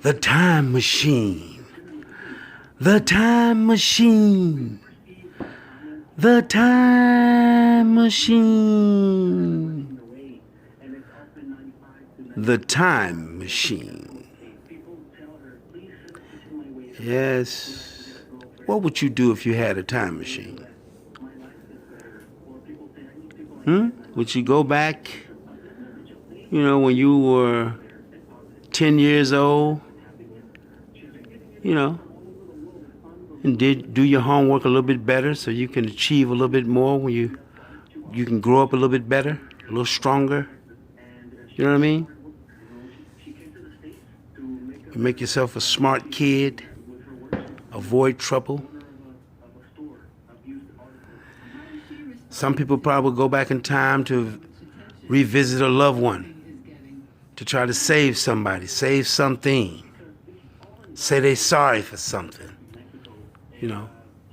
The time machine. The time machine. The time machine. The time machine. Yes. What would you do if you had a time machine? Would you go back, when you were 10 years old, and do your homework a little bit better so you can achieve a little bit more when you can grow up a little bit better, a little stronger? You know what I mean? You make yourself a smart kid, avoid trouble. Some people probably go back in time to revisit a loved one, to try to save somebody, save something, say they're sorry for something,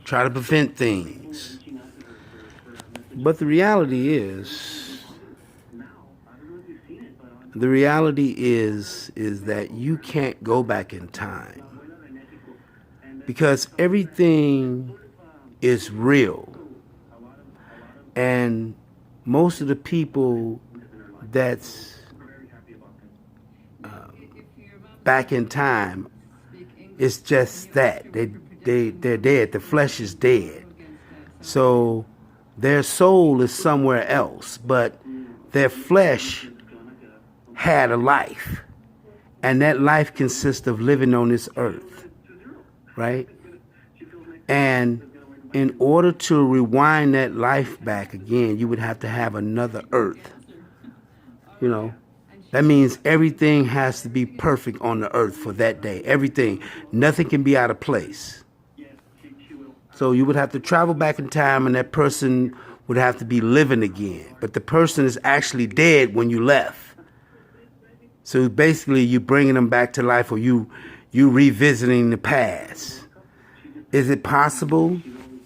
try to prevent things. But the reality is that you can't go back in time, because everything is real. And most of the people that's back in time, it's just that they're dead. The flesh is dead. So their soul is somewhere else, but their flesh had a life, and that life consists of living on this earth, right? And in order to rewind that life back again, you would have to have another earth. That means everything has to be perfect on the earth for that day. Everything. Nothing can be out of place. So you would have to travel back in time, and that person would have to be living again. But the person is actually dead when you left. So basically you're bringing them back to life, or you revisiting the past. Is it possible?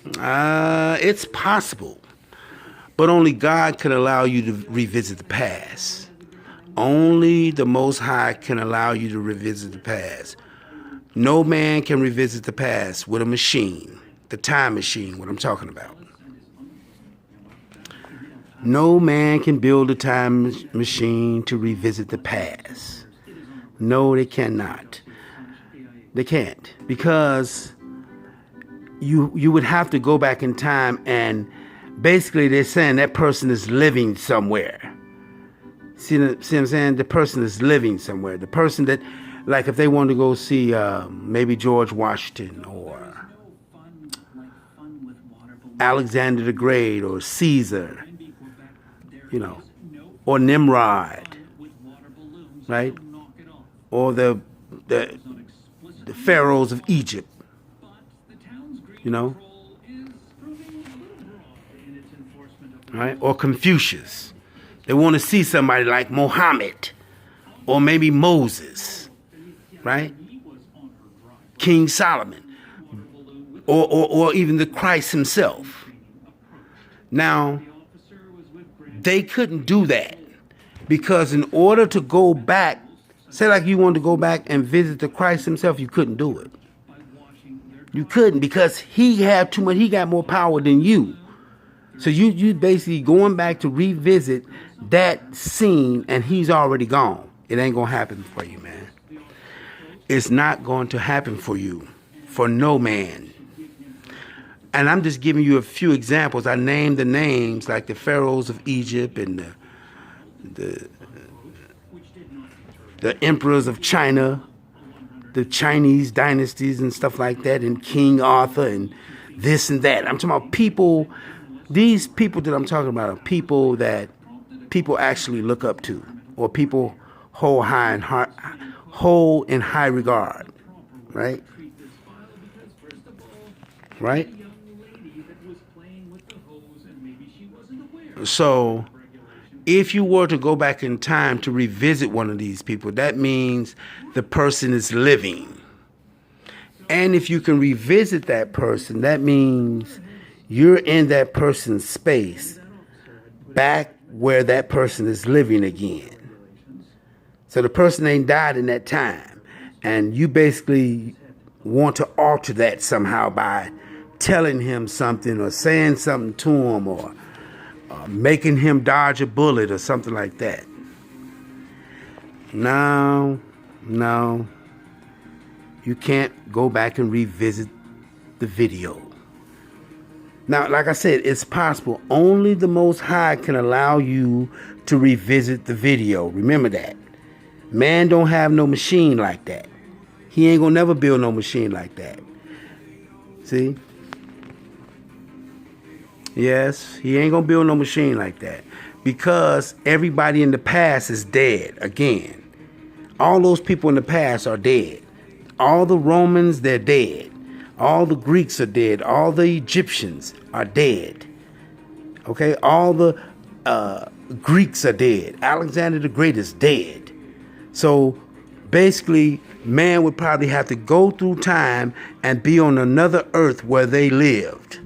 It's possible, but only God can allow you to revisit the past. Only the Most High can allow you to revisit the past. No man can revisit the past with a machine, the time machine, what I'm talking about. No man can build a time machine to revisit the past. No, they cannot. They can't, because you would have to go back in time, and basically they're saying that person is living somewhere. See what I'm saying? The person is living somewhere. The person that, like if they wanted to go see maybe George Washington or Alexander the Great or Caesar, or Nimrod, right? Or the pharaohs of Egypt. Right? Or Confucius. They want to see somebody like Muhammad, or maybe Moses, right? King Solomon, or even the Christ himself. Now, they couldn't do that, because in order to go back, say like you wanted to go back and visit the Christ himself, you couldn't do it. You couldn't, because he had too much. He got more power than you. So you basically going back to revisit that scene, and he's already gone. It ain't gonna happen for you, man. It's not going to happen for you, for no man. And I'm just giving you a few examples. I named the names, like the pharaohs of Egypt and the emperors of China, the Chinese dynasties and stuff like that, and King Arthur and this and that. I'm talking about people. These people that I'm talking about are people that people actually look up to, or people hold in high regard, right? Right? So if you were to go back in time to revisit one of these people, that means the person is living. And if you can revisit that person, that means you're in that person's space, back where that person is living again. So the person ain't died in that time. And you basically want to alter that somehow by telling him something or saying something to him or making him dodge a bullet or something like that. No, you can't go back and revisit the video. Now, like I said, it's possible. Only the Most High can allow you to revisit the video. Remember that. Man don't have no machine like that. He ain't gonna never build no machine like that. See? Yes, he ain't gonna build no machine like that. Because everybody in the past is dead again. All those people in the past are dead. All the Romans, they're dead. All the Greeks are dead. All the Egyptians are dead. Okay? All the Greeks are dead. Alexander the Great is dead. So basically, man would probably have to go through time and be on another earth where they lived.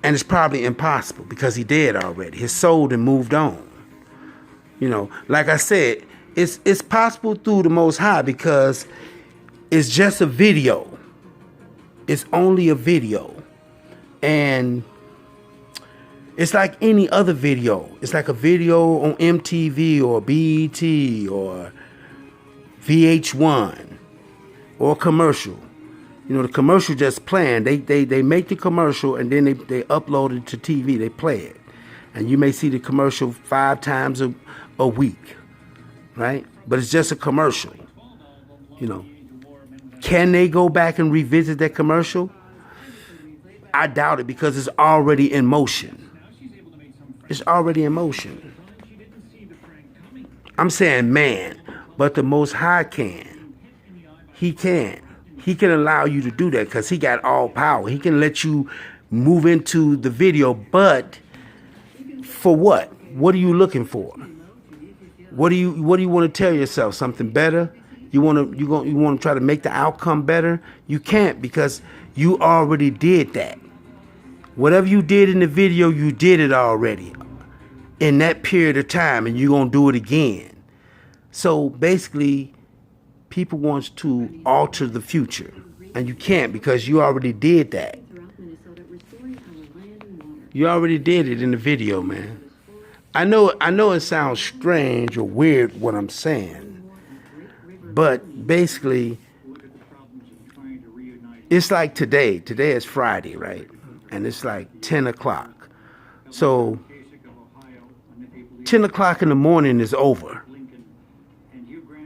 And it's probably impossible because he dead already. His soul done moved on. You know, like I said, it's possible through the Most High because it's just a video. It's only a video. And it's like any other video. It's like a video on MTV or BET or VH1 or a commercial. You know, the commercial just playing. They make the commercial and then they upload it to TV. They play it. And you may see the commercial 5 times a week. Right? But it's just a commercial. You know. Can they go back and revisit that commercial? I doubt it because it's already in motion. It's already in motion. I'm saying man, but the Most High can. He can. He can allow you to do that because he got all power. He can let you move into the video, but for what? What are you looking for? What do you want to tell yourself? Something better? You want to try to make the outcome better? You can't because you already did that. Whatever you did in the video, you did it already in that period of time, and you're going to do it again. So basically, people want to alter the future, and you can't because you already did that. You already did it in the video, man. I know it sounds strange or weird what I'm saying, but basically, it's like today. Today is Friday, right? And it's like 10 o'clock. So 10 o'clock in the morning is over.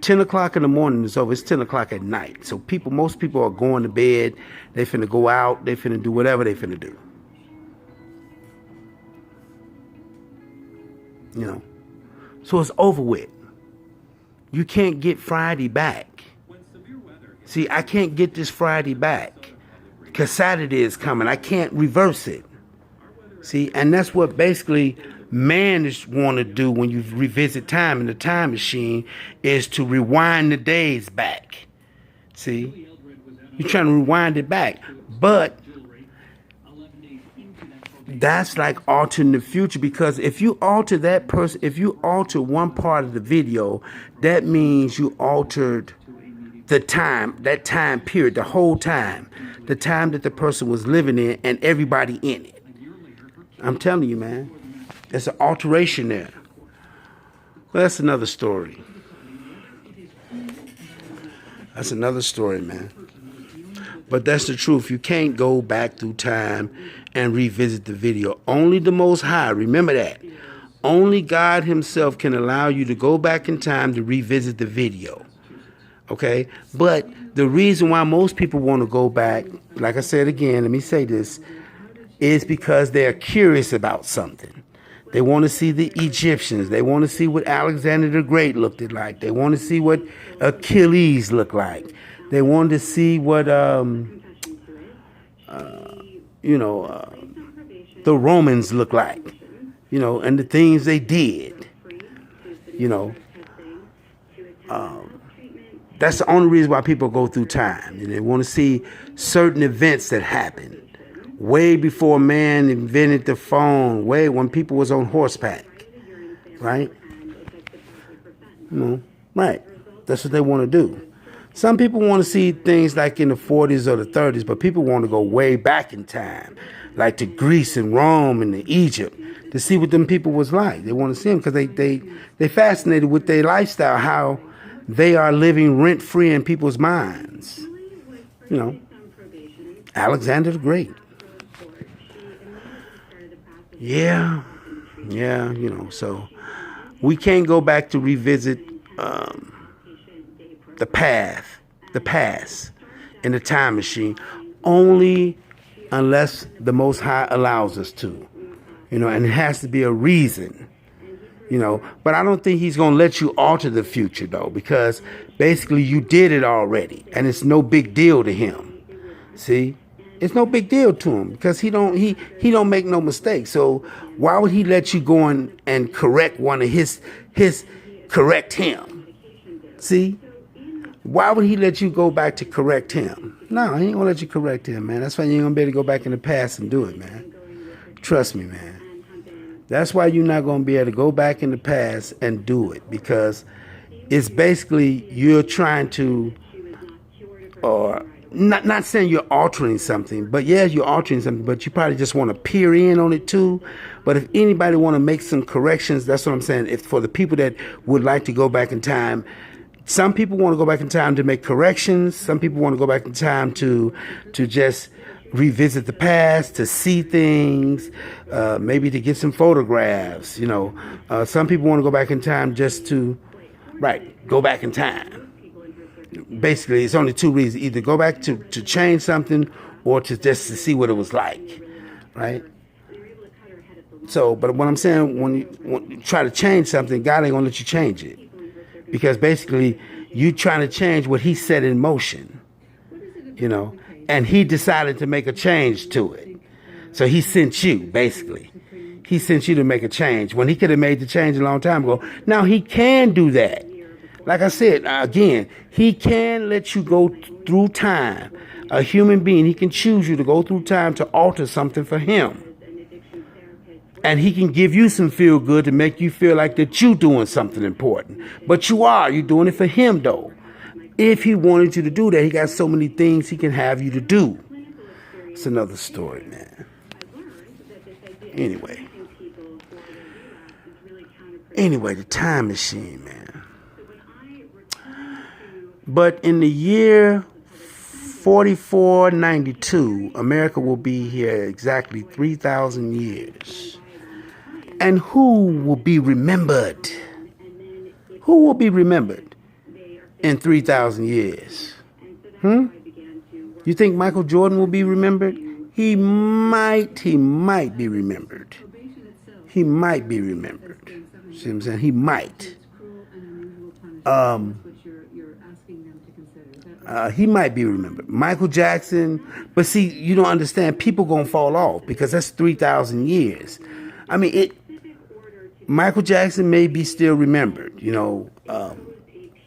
10 o'clock in the morning is over. It's 10 o'clock at night. So most people are going to bed. They finna go out. They finna do whatever they finna do. You know. So it's over with. You can't get Friday back. See, I can't get this Friday back because Saturday is coming. I can't reverse it. See, and that's what basically man is want to do when you revisit time in the time machine is to rewind the days back. See, you're trying to rewind it back, but that's like altering the future because if you alter that person, if you alter one part of the video, that means you altered the time, that time period, the whole time, the time that the person was living in and everybody in it. I'm telling you, man, there's an alteration there. Well, that's another story. That's another story, man. But that's the truth. You can't go back through time and revisit the video. Only the Most High. Remember that. Only God himself can allow you to go back in time to revisit the video. Okay? But the reason why most people want to go back, like I said again, let me say this, is because they're curious about something. They want to see the Egyptians. They want to see what Alexander the Great looked like. They want to see what Achilles looked like. They want to see what, the Romans look like, and the things they did, That's the only reason why people go through time. And they want to see certain events that happened way before man invented the phone, way when people was on horseback, right? Right. That's what they want to do. Some people want to see things like in the 40s or the 30s, but people want to go way back in time, like to Greece and Rome and to Egypt, to see what them people was like. They want to see them because they fascinated with their lifestyle, how they are living rent free in people's minds. You know, Alexander the Great. Yeah, you know, so we can't go back to revisit the past in the time machine, only unless the Most High allows us to, you know, and it has to be a reason, you know. But I don't think he's going to let you alter the future, though, because basically you did it already, and it's no big deal to him. See? It's no big deal to him because he don't make no mistakes. So why would he let you go and correct one of his correct him? See? Why would he let you go back to correct him? No, he ain't gonna let you correct him, man. That's why you ain't gonna be able to go back in the past and do it, man. Trust me, man. That's why you're not gonna be able to go back in the past and do it, because it's basically you're trying to, or not saying you're altering something, but yeah, you're altering something, but you probably just want to peer in on it too. But if anybody want to make some corrections, that's what I'm saying. If for the people that would like to go back in time, some people want to go back in time to make corrections. Some people want to go back in time to just revisit the past, to see things, maybe to get some photographs, you know. Some people want to go back in time just to, go back in time. Basically, it's only two reasons: either go back to change something, or to just to see what it was like, right? So, but what I'm saying, when you try to change something, God ain't gonna let you change it, because basically you trying to change what He set in motion, you know, and He decided to make a change to it. So He sent you, basically. He sent you to make a change when He could have made the change a long time ago. Now He can do that. Like I said, again, He can let you go through time. A human being, He can choose you to go through time to alter something for Him. And He can give you some feel good to make you feel like that you're doing something important. But you're doing it for Him, though. If He wanted you to do that, He got so many things He can have you to do. It's another story, man. Anyway, the time machine, man. But in the year 4492, America will be here exactly 3,000 years. And who will be remembered? Who will be remembered in 3,000 years? You think Michael Jordan will be remembered? He might be remembered. He might be remembered. See what I'm saying? He might. He might be remembered. Michael Jackson, but see, you don't understand. People gonna fall off because that's 3,000 years. I mean, Michael Jackson may be still remembered. You know,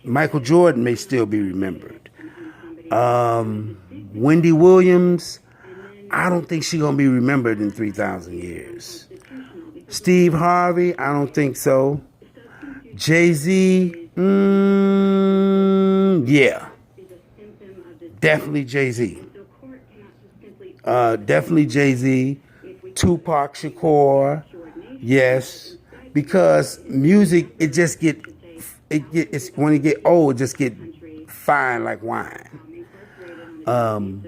Michael Jordan may still be remembered. Wendy Williams, I don't think she's gonna be remembered in 3,000 years. Steve Harvey, I don't think so. Jay-Z, yeah. Definitely Jay-Z. Definitely Jay-Z. Tupac Shakur. Yes. Because music, it's when it get old, it just get fine like wine. I'm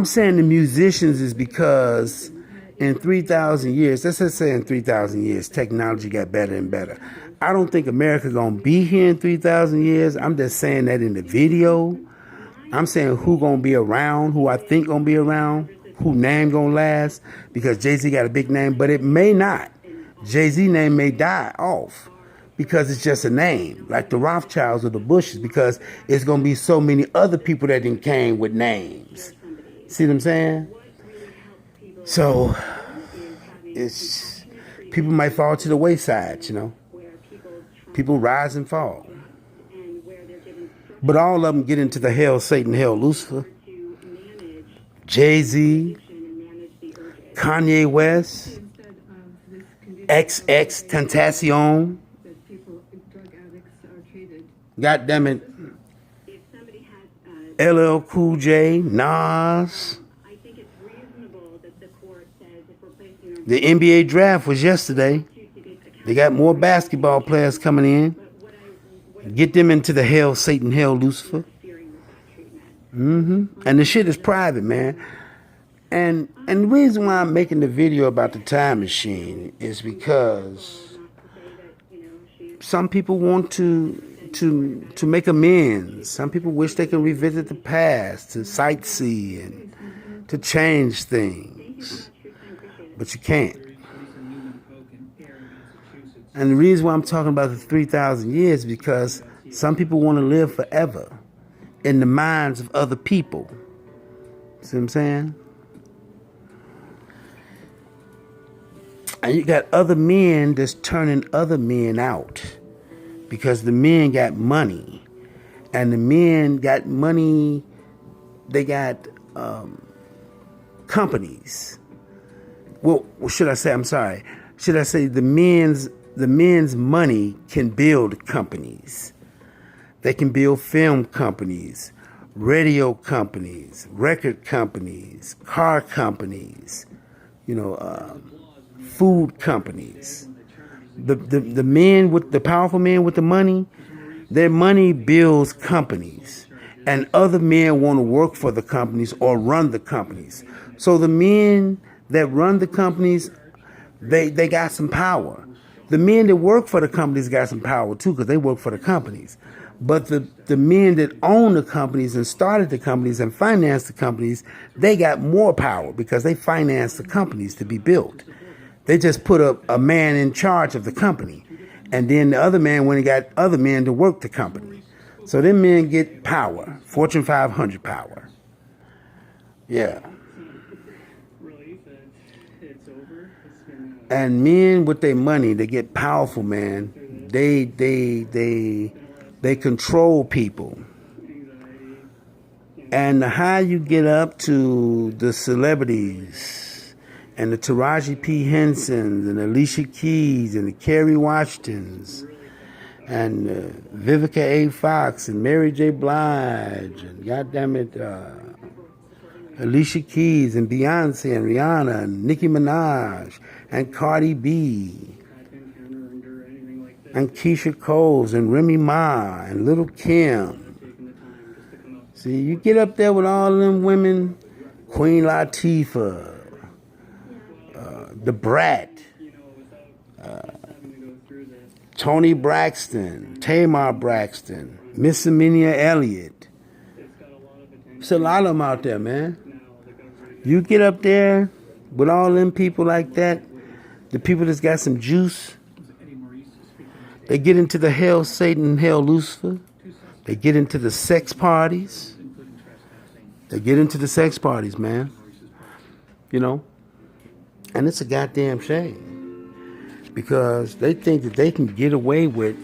saying the musicians is because in 3,000 years, let's just say in 3,000 years, technology got better and better. I don't think America gonna be here in 3,000 years. I'm just saying that in the video. I'm saying who gonna be around, who I think gonna be around, who name gonna last, because Jay-Z got a big name, but it may not. Jay-Z name may die off because it's just a name, like the Rothschilds or the Bushes, because it's gonna be so many other people that didn't came with names. See what I'm saying? So it's people might fall to the wayside, you know. People rise and fall. But all of them get into the hell Satan, hell Lucifer. Jay-Z, Kanye West, XX Tentacion, God damn it. LL Cool J, Nas. The NBA draft was yesterday. They got more basketball players coming in. Get them into the hell, Satan, hell, Lucifer. And the shit is private, man. And the reason why I'm making the video about the time machine is because some people want to make amends. Some people wish they could revisit the past, to sightsee and to change things. But you can't. And the reason why I'm talking about the 3,000 years is because some people want to live forever in the minds of other people. See what I'm saying? And you got other men that's turning other men out because the men got money. And the men got money, they got companies. Well, should I say, I'm sorry. Should I say the men's money can build companies. They can build film companies, radio companies, record companies, car companies, food companies. The men with the powerful men with the money, their money builds companies. And other men want to work for the companies or run the companies. So the men that run the companies, they got some power. The men that work for the companies got some power too because they work for the companies. But the men that own the companies and started the companies and financed the companies, they got more power because they financed the companies to be built. They just put a man in charge of the company. And then the other man went and got other men to work the company. So them men get power, Fortune 500 power. Yeah. And men with their money, they get powerful, man. They control people. And the higher you get up to the celebrities and the Taraji P. Hensons and Alicia Keys and the Kerry Washingtons and Vivica A. Fox and Mary J. Blige and Alicia Keys and Beyonce and Rihanna and Nicki Minaj and Cardi B and Keisha Cole and Remy Ma and Lil' Kim. See, you get up there with all them women, Queen Latifah, The Brat, Toni Braxton, Tamar Braxton, Miss Amelia Elliott. There's a lot of them out there, man. You get up there with all them people like that, the people that's got some juice, they get into the hell, Satan, hell, Lucifer. They get into the sex parties. They get into the sex parties, man. And it's a goddamn shame. Because they think that they can get away with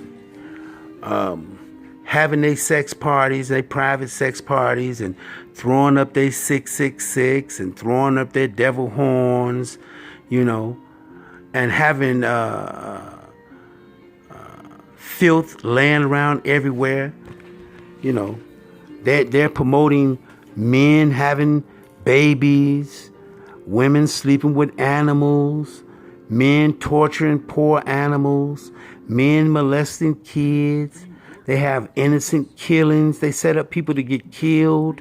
having their sex parties, their private sex parties, and throwing up their 666 and throwing up their devil horns, and having filth laying around everywhere. They're promoting men having babies, women sleeping with animals, men torturing poor animals, men molesting kids. They have innocent killings. They set up people to get killed.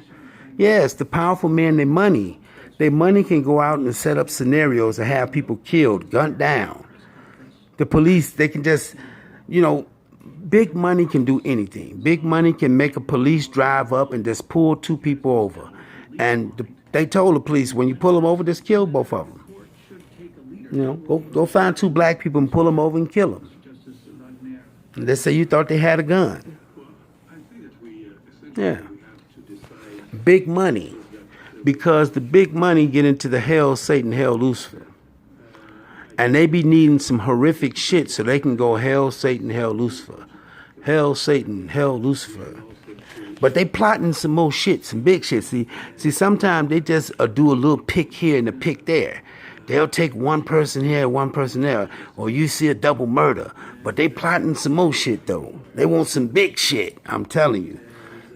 Yes, the powerful men, their money can go out and set up scenarios to have people killed, gunned down. The police, they can just, big money can do anything. Big money can make a police drive up and just pull two people over. And they told the police, when you pull them over, just kill both of them. Go find two black people and pull them over and kill them. And they say you thought they had a gun. Yeah. Big money. Because the big money get into the hell, Satan, hell, Lucifer. And they be needing some horrific shit so they can go hell, Satan, hell, Lucifer. Hell, Satan, hell, Lucifer. But they plotting some more shit, some big shit. See, sometimes they just do a little pick here and a pick there. They'll take one person here, one person there, or you see a double murder. But they plotting some more shit though. They want some big shit. I'm telling you.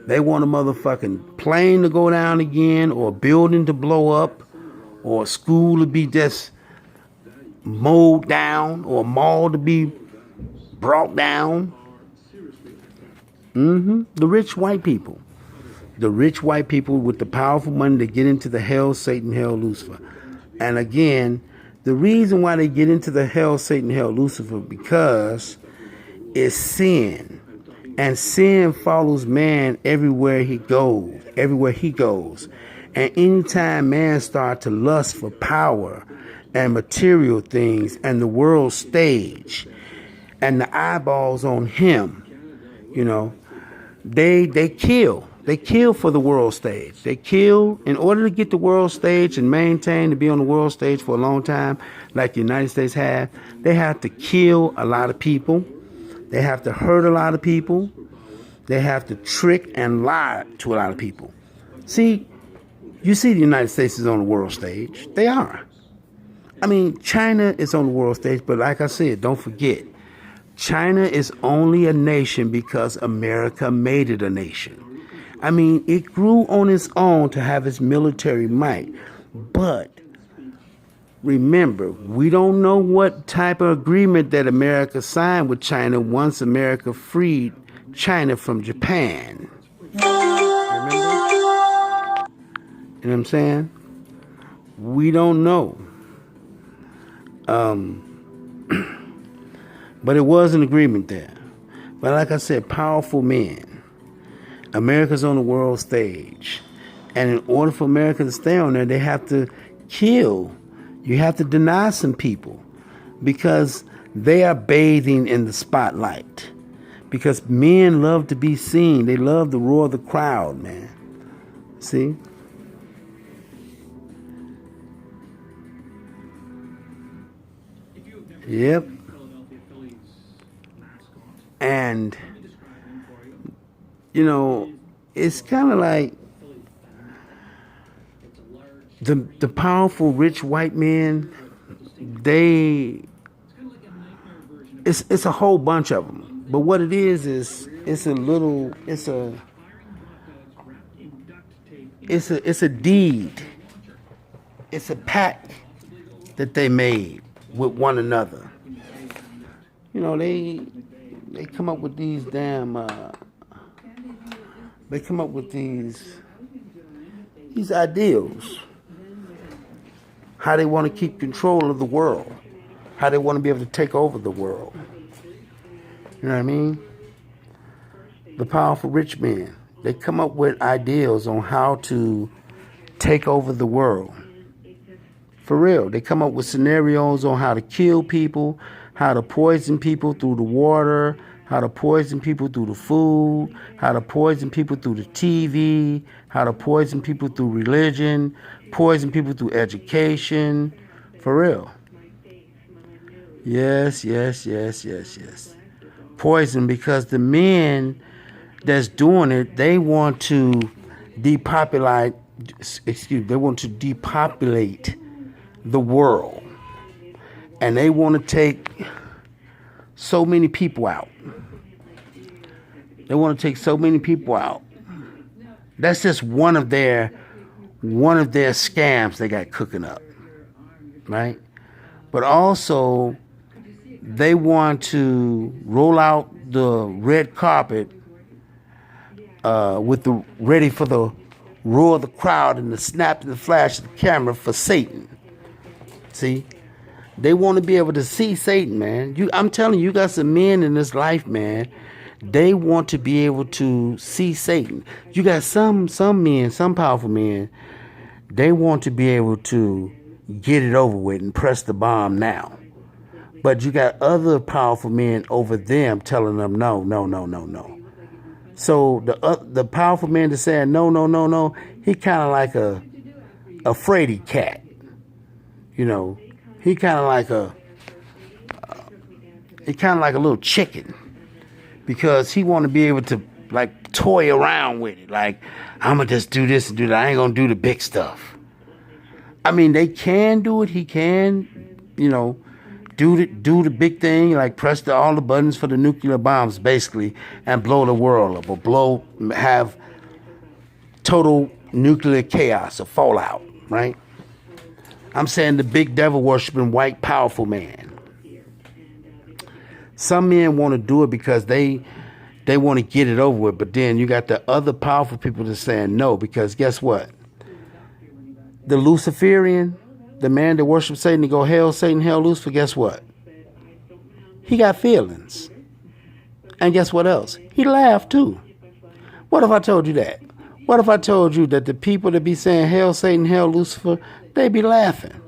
They want a motherfucking plane to go down again, or a building to blow up, or a school to be just mowed down, or a mall to be brought down. The rich white people. The rich white people with the powerful money to get into the hell, Satan, hell, Lucifer. And again, the reason why they get into the hell, Satan, hell, Lucifer, because it's sin. And sin follows man everywhere he goes. And anytime man starts to lust for power and material things and the world stage and the eyeballs on him, they kill. They kill for the world stage. They kill in order to get the world stage and maintain to be on the world stage for a long time, like the United States have. They have to kill a lot of people. They have to hurt a lot of people. They have to trick and lie to a lot of people. See, you see the United States is on the world stage. They are. I mean, China is on the world stage, but like I said, don't forget, China is only a nation because America made it a nation. I mean, it grew on its own to have its military might. But remember, we don't know what type of agreement that America signed with China once America freed China from Japan. Remember? You know what I'm saying? We don't know. But it was an agreement there. But like I said, powerful men. America's on the world stage. And in order for America to stay on there, they have to kill. You have to deny some people because they are bathing in the spotlight. Because men love to be seen. They love the roar of the crowd, man. See? Yep. And, it's kind of like the powerful rich white men, it's a whole bunch of them. But what it is it's a deed. It's a pact that they made with one another. They come up with these they come up with these ideals. How they want to keep control of the world. How they want to be able to take over the world. You know what I mean? The powerful rich men. They come up with ideals on how to take over the world. For real. They come up with scenarios on how to kill people, how to poison people through the water, how to poison people through the food, how to poison people through the TV, how to poison people through religion, poison people through education. For real. Yes. Poison, because the men that's doing it, they want to depopulate the world. And they want to take so many people out. They want to take so many people out. That's just one of their scams they got cooking up. Right? But also, they want to roll out the red carpet ready for the roar of the crowd and the snap and the flash of the camera for Satan. See? They want to be able to see Satan, man. I'm telling you, you got some men in this life, man. They want to be able to see Satan. You got some men, some powerful men, they want to be able to get it over with and press the bomb now. But you got other powerful men over them telling them no. So the powerful man that's saying no, he kind of like a fraidy cat. He kind of like a little chicken, because he want to be able to like toy around with it. Like, I'm gonna just do this and do that. I ain't gonna do the big stuff. I mean, they can do it. He can, you know, do the big thing, like press all the buttons for the nuclear bombs, basically, and blow the world up, or have total nuclear chaos or fallout, right? I'm saying the big devil worshiping white powerful man. Some men want to do it because they want to get it over with, but then you got the other powerful people that's saying no, because guess what? The Luciferian, the man that worships Satan, to go hell, Satan, hell, Lucifer, guess what? He got feelings. And guess what else? He laughed too. What if I told you that? What if I told you that the people that be saying hell, Satan, hell, Lucifer, they be laughing.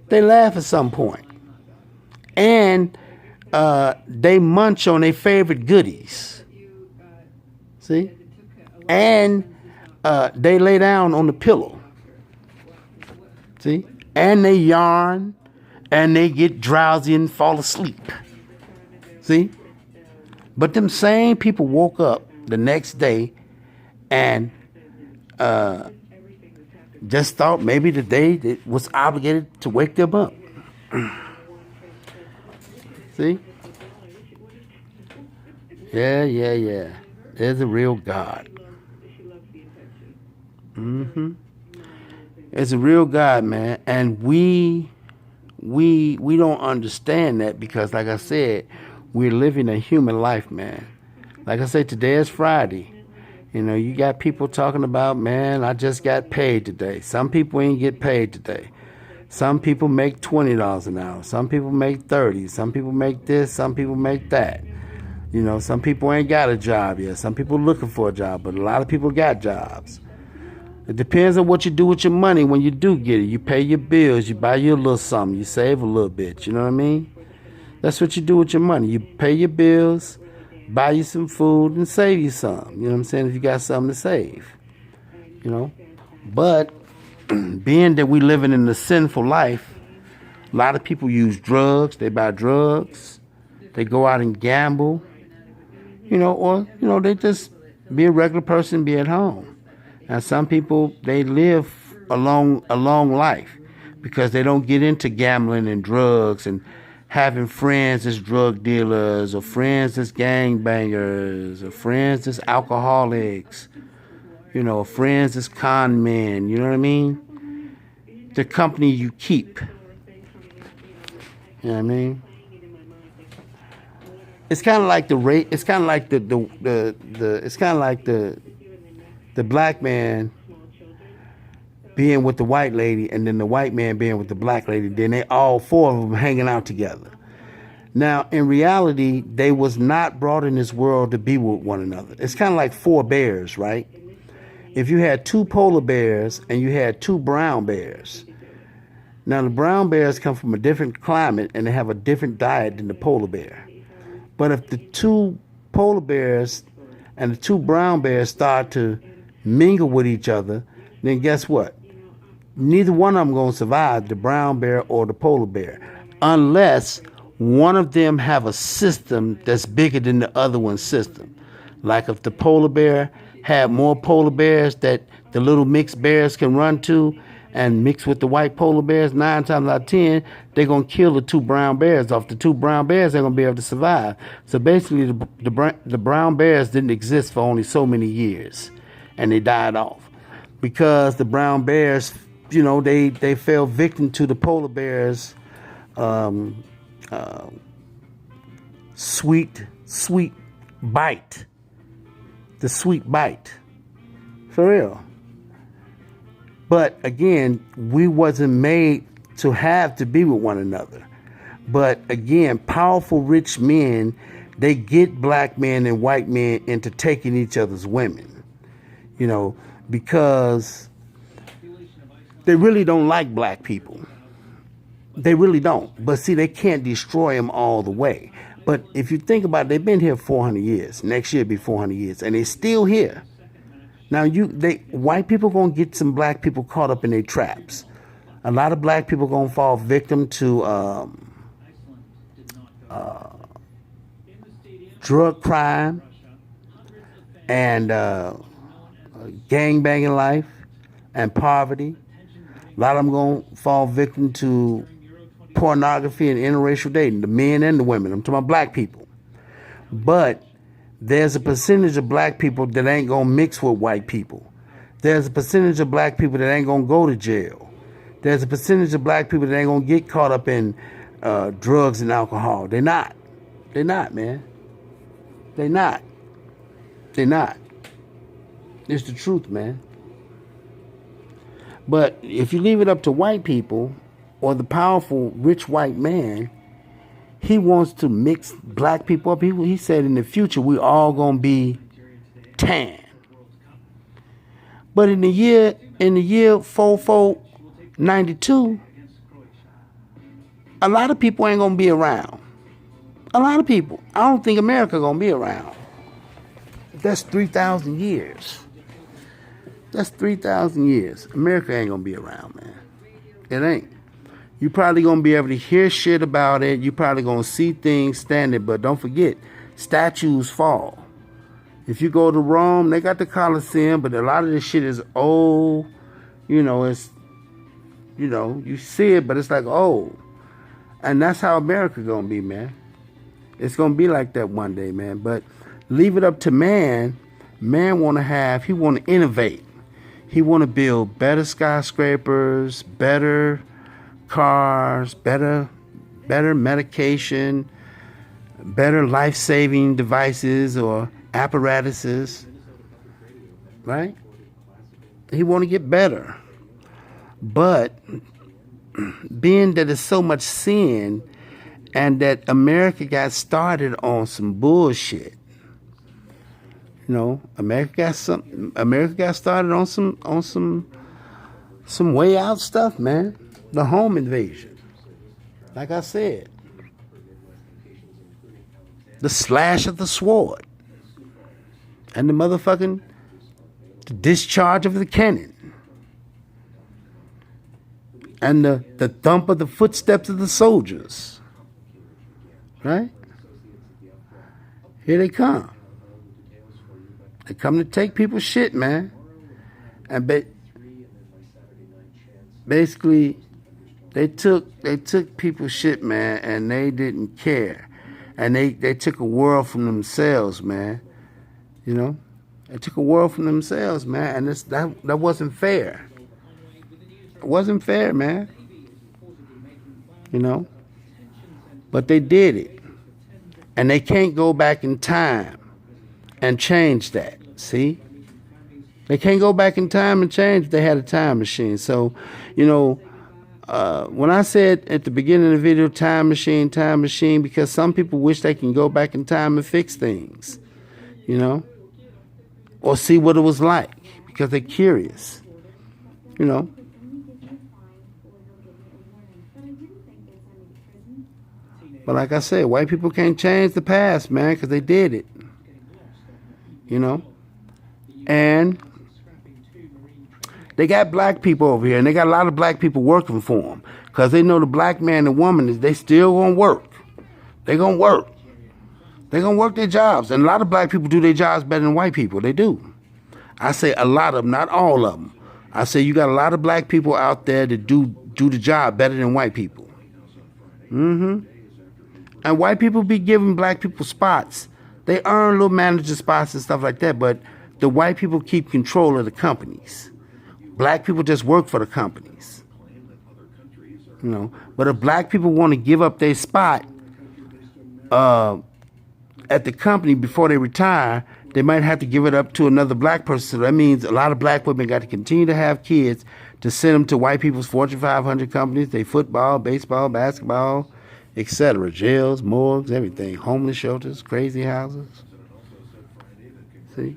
They laugh at some point. And they munch on their favorite goodies. See? And they lay down on the pillow. See? And they yarn. And they get drowsy and fall asleep. See? But them same people woke up the next day and just thought maybe the day was obligated to wake them up. See? Yeah. There's a real God. It's a real God, man. And we don't understand that because, like I said, we're living a human life, man. Like I said, today is Friday. You know, you got people talking about, man, I just got paid today. Some people ain't get paid today. Some people make $20 an hour. Some people make 30. Some people make this. Some people make that. You know, some people ain't got a job yet. Some people looking for a job, but a lot of people got jobs. It depends on what you do with your money when you do get it. You pay your bills. You buy you a little something. You save a little bit. You know what I mean? That's what you do with your money. You pay your bills, buy you some food, and save you some. You know what I'm saying? If you got something to save. You know? But being that we living in a sinful life, a lot of people use drugs. They buy drugs. They go out and gamble. You know, or, you know, they just be a regular person, be at home. And some people, they live a long life because they don't get into gambling and drugs and having friends as drug dealers or friends as gangbangers or friends as alcoholics, you know, friends as con men, you know what I mean? The company you keep. You know what I mean? It's kind of like it's kind of like the black man being with the white lady and then the white man being with the black lady. Then they all four of them hanging out together. Now, in reality, they was not brought in this world to be with one another. It's kind of like four bears, right? If you had two polar bears and you had two brown bears. Now, the brown bears come from a different climate and they have a different diet than the polar bear. But if the two polar bears and the two brown bears start to mingle with each other, then guess what? Neither one of them going to survive, the brown bear or the polar bear, unless one of them have a system that's bigger than the other one's system. Like if the polar bear had more polar bears that the little mixed bears can run to and mix with the white polar bears, 9 times out of 10, they're going to kill the two brown bears off. The two brown bears ain't going to be able to survive. So basically, the brown bears didn't exist for only so many years, and they died off. Because the brown bears, you know, they fell victim to the polar bears' sweet bite. The sweet bite. For real. But again, we wasn't made to have to be with one another. But again, powerful rich men, they get black men and white men into taking each other's women. You know, because they really don't like black people. They really don't. But see, they can't destroy them all the way. But if you think about it, they've been here 400 years. Next year will be 400 years. And they're still here. Now, white people going to get some black people caught up in their traps. A lot of black people going to fall victim to drug crime and gang banging life and poverty. A lot of them going to fall victim to pornography and interracial dating, the men and the women. I'm talking about black people. But there's a percentage of black people that ain't going to mix with white people. There's a percentage of black people that ain't going to go to jail. There's a percentage of black people that ain't going to get caught up in drugs and alcohol. They're not. They're not, man. They're not. They're not. It's the truth, man. But if you leave it up to white people or the powerful, rich white man, he wants to mix black people up. He said in the future, we all going to be tan. But in the year 4492, a lot of people ain't going to be around. A lot of people. I don't think America going to be around. That's 3,000 years. That's 3,000 years. America ain't going to be around, man. It ain't. You probably going to be able to hear shit about it. You probably going to see things standing. But don't forget, statues fall. If you go to Rome, they got the Colosseum, but a lot of this shit is old. You know, it's, you know, you see it, but it's like old. And that's how America going to be, man. It's going to be like that one day, man. But leave it up to man. Man want to have, he want to innovate. He want to build better skyscrapers, better cars, better medication, better life-saving devices or apparatuses, right? He want to get better. But being that there's so much sin and that America got started on some bullshit, you know, America got started on some way out stuff, man. The home invasion. Like I said. The slash of the sword. And the motherfucking discharge of the cannon. And the thump of the footsteps of the soldiers. Right? Here they come. They come to take people's shit, man. And basically, they took people's shit, man, and they didn't care. And they took a world from themselves, man. You know? They took a world from themselves, man. And that wasn't fair. It wasn't fair, man. You know? But they did it. And they can't go back in time and change that. See? They can't go back in time and change if they had a time machine. So, you know, when I said at the beginning of the video, time machine, because some people wish they can go back in time and fix things, you know, or see what it was like because they're curious, you know. But like I said, white people can't change the past, man, because they did it, you know. And they got black people over here, and they got a lot of black people working for them because they know the black man and woman they still gonna work. They gonna work. They gonna work their jobs, and a lot of black people do their jobs better than white people. They do. I say a lot of them, not all of them. I say you got a lot of black people out there that do the job better than white people. And white people be giving black people spots. They earn little manager spots and stuff like that, but the white people keep control of the companies. Black people just work for the companies. You know, but if black people want to give up their spot at the company before they retire, they might have to give it up to another black person. So that means a lot of black women got to continue to have kids to send them to white people's Fortune 500 companies. They football, baseball, basketball, etc. Jails, morgues, everything. Homeless shelters, crazy houses. See?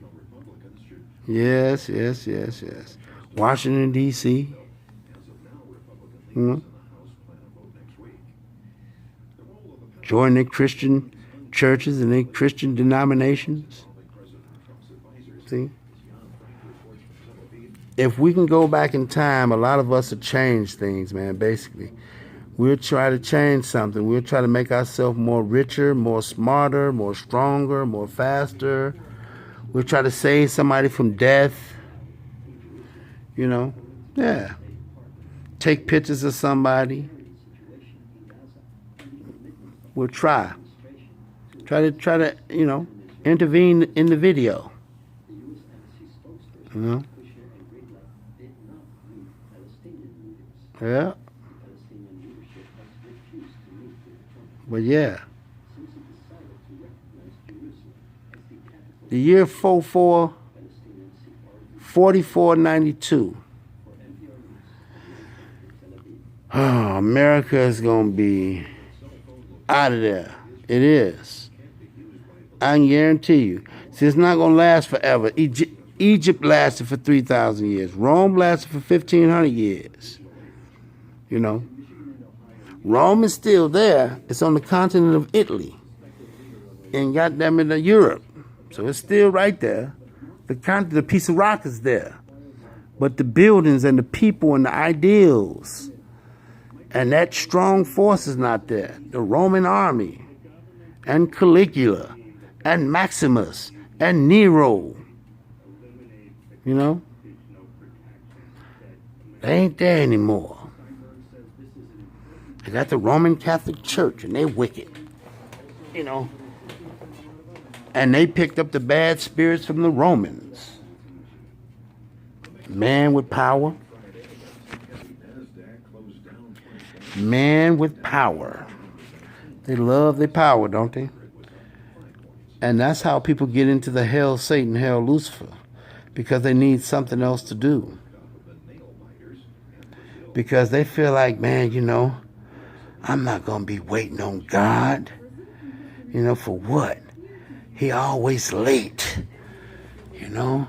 Yes. Washington, D.C. Join their Christian churches and their Christian denominations. See? If we can go back in time, a lot of us will change things, man, basically. We'll try to change something. We'll try to make ourselves more richer, more smarter, more stronger, more faster. We'll try to save somebody from death. You know? Yeah. take pictures of somebody, will try to, intervene in the video. You know? Yeah. But yeah. The year 4492. Oh, America is going to be out of there. It is. I can guarantee you. See, it's not going to last forever. Egypt lasted for 3,000 years. Rome lasted for 1,500 years. You know. Rome is still there. It's on the continent of Italy. And goddamn it, Europe. So it's still right there. The piece of rock is there. But the buildings and the people and the ideals and that strong force is not there. The Roman army and Caligula and Maximus and Nero, you know, they ain't there anymore. They got the Roman Catholic Church and they wicked, you know. And they picked up the bad spirits from the Romans. Man with power. Man with power. They love their power, don't they? And that's how people get into the hell Satan, hell Lucifer. Because they need something else to do. Because they feel like, man, you know, I'm not going to be waiting on God. You know, for what? He always late, you know.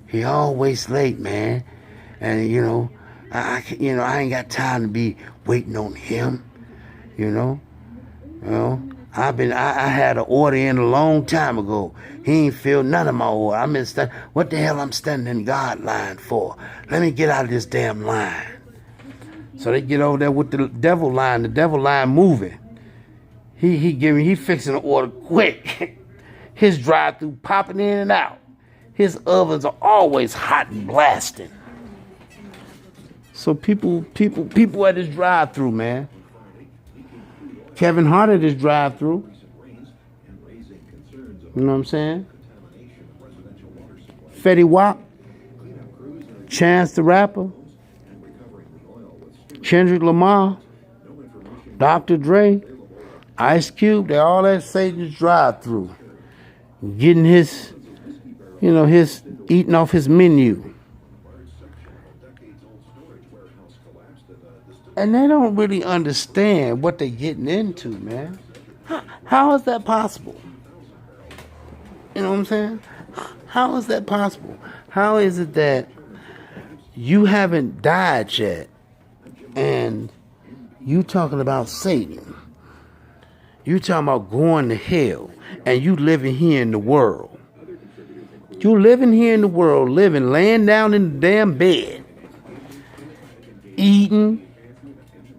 He always late, man. And you know, I ain't got time to be waiting on him, you know. You know, I had an order in a long time ago. He ain't filled none of my order. What the hell I'm standing in God line for? Let me get out of this damn line. So they get over there with the devil line moving. He fixing the order quick. His drive-through popping in and out. His ovens are always hot and blasting. So people at his drive-through, man. Kevin Hart at his drive-through. You know what I'm saying? Fetty Wap. Chance the Rapper. Kendrick Lamar. Dr. Dre. Ice Cube. They all at Satan's drive-through. Getting his eating off his menu. And they don't really understand what they're getting into, man. How is that possible? You know what I'm saying? How is that possible? How is it that you haven't died yet and you talking about Satan? You talking about going to hell. And you living here in the world. You living here in the world, laying down in the damn bed. Eating,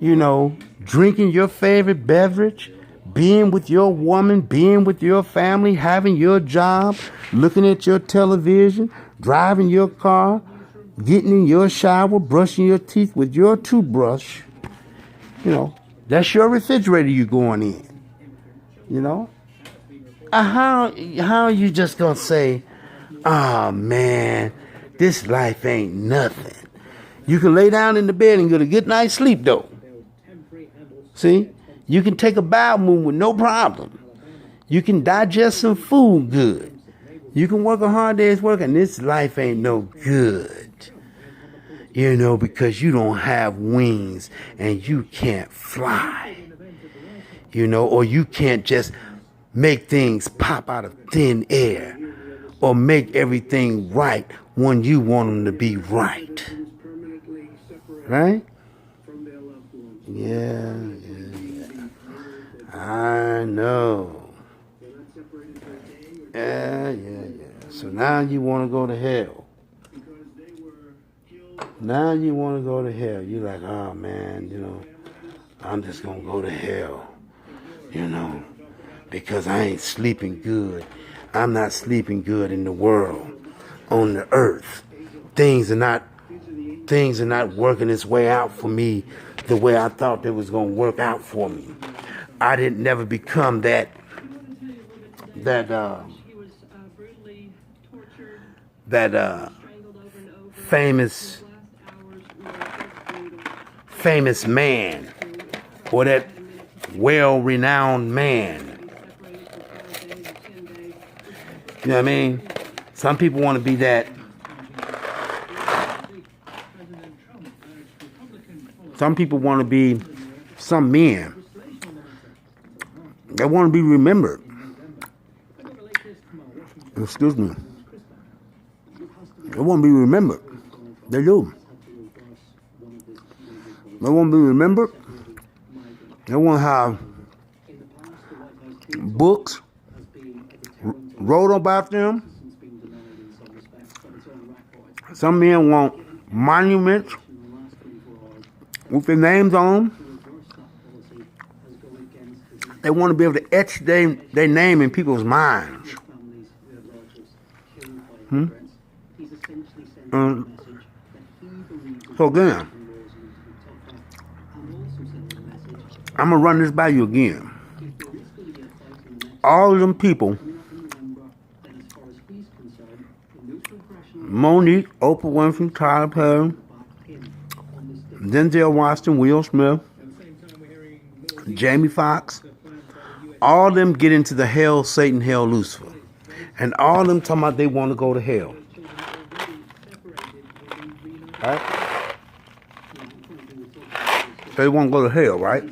you know, drinking your favorite beverage. Being with your woman, being with your family, having your job. Looking at your television. Driving your car. Getting in your shower. Brushing your teeth with your toothbrush. You know, that's your refrigerator you going in. You know? How are you just gonna say, oh man, this life ain't nothing? You can lay down in the bed and get a good night's sleep though. See? You can take a bowel movement with no problem. You can digest some food good. You can work a hard day's work and this life ain't no good. You know, because you don't have wings and you can't fly. You know, or you can't just make things pop out of thin air or make everything right when you want them to be right. Right? Yeah. I know. Yeah. So now you want to go to hell. Now you want to go to hell. You're like, oh man, you know, I'm just going to go to hell. You know, because I ain't sleeping good. I'm not sleeping good in the world, on the earth. Things are things are not working its way out for me the way I thought they was going to work out for me. I didn't never become that famous man, or that well-renowned man. You know what I mean? Some people want to be that. Some people want to be some men. They want to be remembered. Excuse me. They want to be remembered. They do. They want to be remembered. They want to have books wrote about them. Some men want monuments with their names on them. They want to be able to etch their name in people's minds. So again, I'm going to run this by you again. All of them people, Monique, Oprah Winfrey, Tyler Perry, Denzel Washington, Will Smith, Jamie Foxx, all of them get into the hell, Satan, hell, Lucifer. And all of them talking about they want to go to hell. Right? They want to go to hell, right?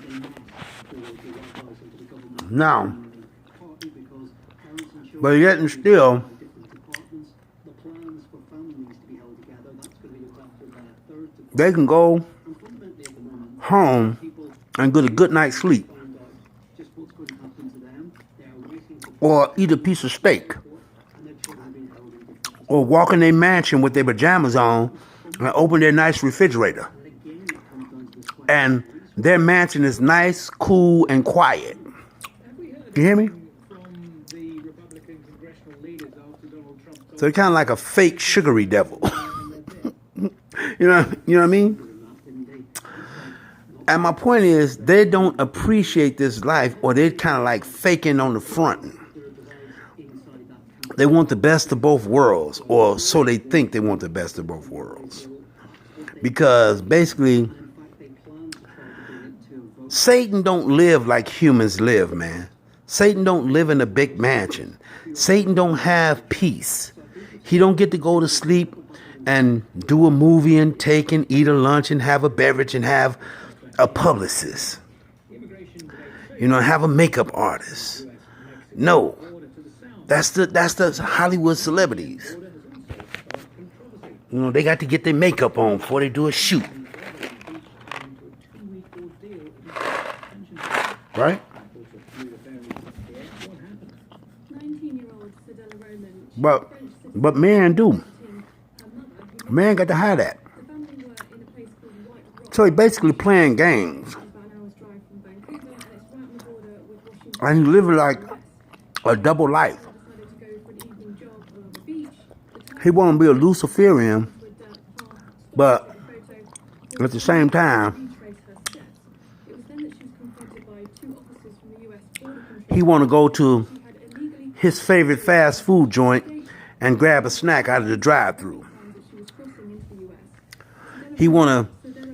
Now, but yet and still, they can go home and get a good night's sleep, or eat a piece of steak, or walk in their mansion with their pajamas on and open their nice refrigerator. And their mansion is nice, cool, and quiet. You hear me? So they're kind of like a fake sugary devil. You know what I mean? And my point is, they don't appreciate this life, or they're kind of like faking on the front. They want the best of both worlds, or so they think they want the best of both worlds. Because basically, Satan don't live like humans live, man. Satan don't live in a big mansion. Satan don't have peace. He don't get to go to sleep and do a movie and take and eat a lunch and have a beverage and have a publicist. You know, have a makeup artist. No. That's the Hollywood celebrities. You know, they got to get their makeup on before they do a shoot. Right? But men do. Man got to hide that. So he basically playing games. And he living like a double life. He want to be a Luciferian, but at the same time, he want to go to his favorite fast food joint and grab a snack out of the drive-thru. He want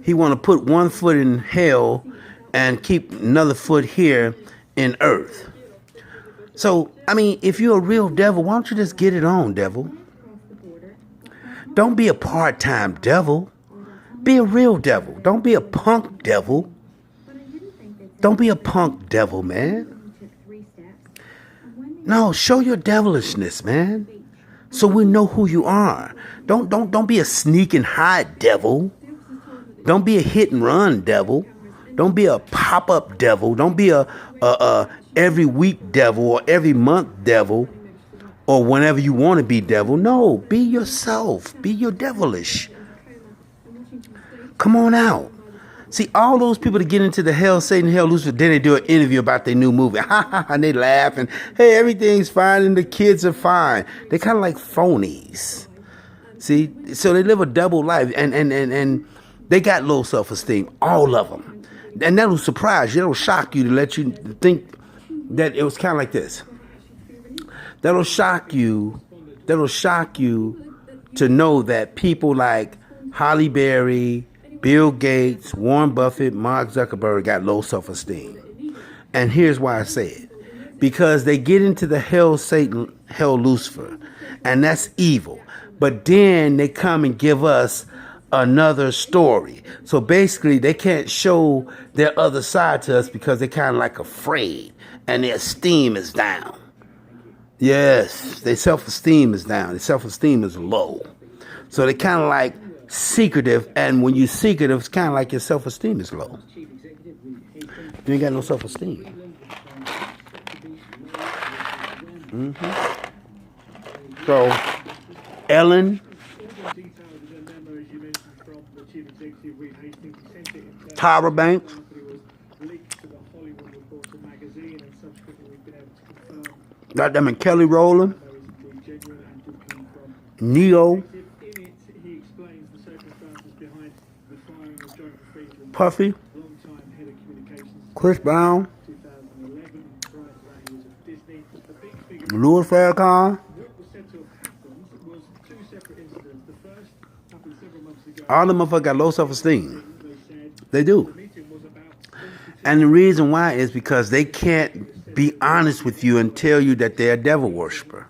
to put one foot in hell and keep another foot here in earth. So, I mean, if you're a real devil, why don't you just get it on, devil? Don't be a part-time devil. Be a real devil. Don't be a punk devil. Don't be a punk devil, man. No, show your devilishness, man. So we know who you are. Don't be a sneak and hide devil. Don't be a hit and run devil. Don't be a pop-up devil. Don't be a every week devil or every month devil or whenever you want to be devil. No, be yourself. Be your devilish. Come on out. See, all those people that get into the hell, Satan, hell, Lucifer, then they do an interview about their new movie. And they laugh and, hey, everything's fine and the kids are fine. They're kind of like phonies. See, so they live a double life, and they got low self-esteem, all of them, and that'll surprise you. That'll shock you to let you think that it was kind of like this. That'll shock you. That'll shock you to know that people like Halle Berry, Bill Gates, Warren Buffett, Mark Zuckerberg got low self-esteem. And here's why I say it. Because they get into the hell Satan, hell Lucifer, and that's evil. But then they come and give us another story. So basically they can't show their other side to us because they're kind of like afraid and their esteem is down. Yes, their self-esteem is down. Their self-esteem is low. So they kind of like secretive, and when you're secretive, it's kind of like your self-esteem is low. You ain't got no self-esteem. So, Ellen, Tyra Banks, got them in Kelly Rowland, Neo, Puffy, Chris Brown, Louis Farrakhan. All the motherfuckers got low self-esteem. They do. And the reason why is because they can't be honest with you and tell you that they're a devil worshiper.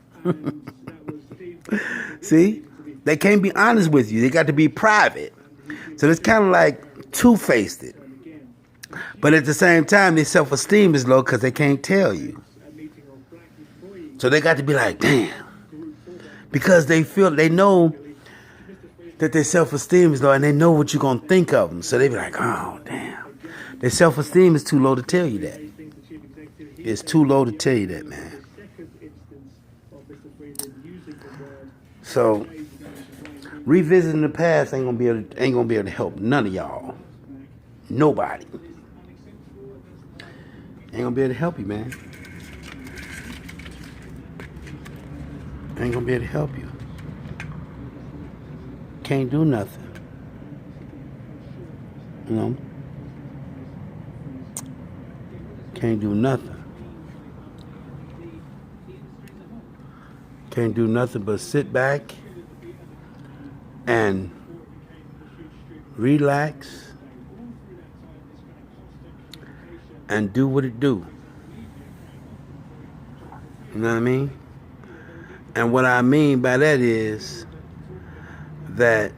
See? They can't be honest with you. They got to be private. So it's kind of like two-faced. But at the same time, their self-esteem is low because they can't tell you. So they got to be like, damn. Because they know that their self-esteem is low and they know what you're going to think of them. So they be like, oh, damn. Their self-esteem is too low to tell you that. It's too low to tell you that, man. So revisiting the past ain't gonna be able to help none of y'all. Nobody. Ain't gonna be able to help you, man. Ain't gonna be able to help you. Can't do nothing. You know? Can't do nothing. Can't do nothing but sit back and relax and do what it do. You know what I mean? And what I mean by that is that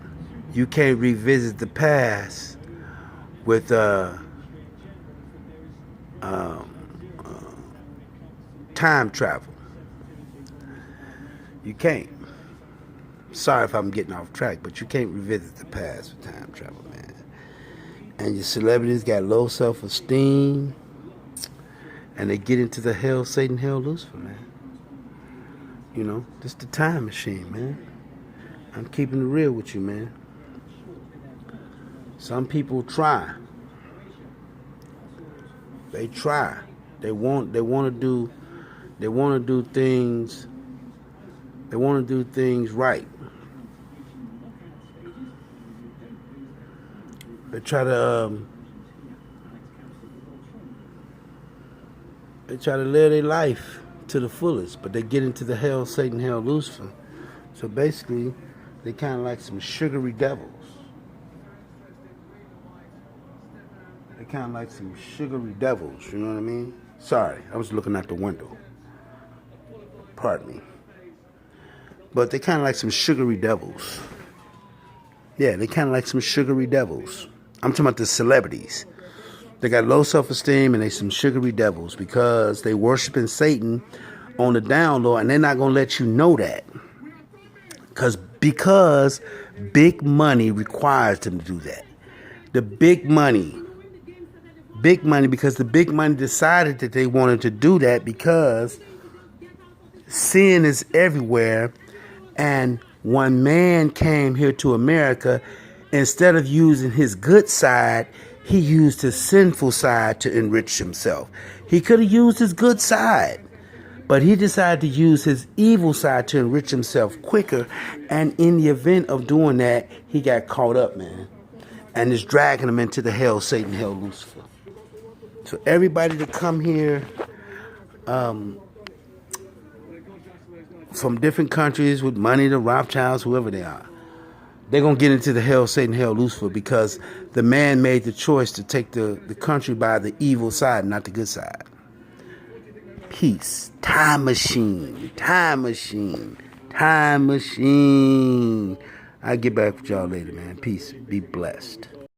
you can't revisit the past with time travel. You can't. Sorry if I'm getting off track, but you can't revisit the past with time travel, man. And your celebrities got low self-esteem, and they get into the hell Satan, hell Lucifer, man. You know, this the time machine, man. I'm keeping it real with you, man. Some people try. They try. They want to do things. They want to do things right. They try to live their life to the fullest, but they get into the hell Satan, hell Lucifer. So basically, they kind of like some sugary devils. They kind of like some sugary devils, you know what I mean? Sorry, I was looking out the window. Pardon me. But they kind of like some sugary devils. Yeah, they kind of like some sugary devils. I'm talking about the celebrities. They got low self-esteem and they some sugary devils because they worshiping Satan on the down low, and they're not going to let you know that. Because big money requires them to do that. The big money, because the big money decided that they wanted to do that because sin is everywhere. And when man came here to America, instead of using his good side, he used his sinful side to enrich himself. He could have used his good side, But he decided to use his evil side to enrich himself quicker. And in the event of doing that, he got caught up, man. And it's dragging him into the hell Satan, hell Lucifer. So everybody that come here from different countries with money, the Rothschilds, whoever they are, they're going to get into the hell Satan, hell Lucifer, because the man made the choice to take the country by the evil side, not the good side. Peace. Time machine. Time machine. Time machine. I'll get back with y'all later, man. Peace. Be blessed.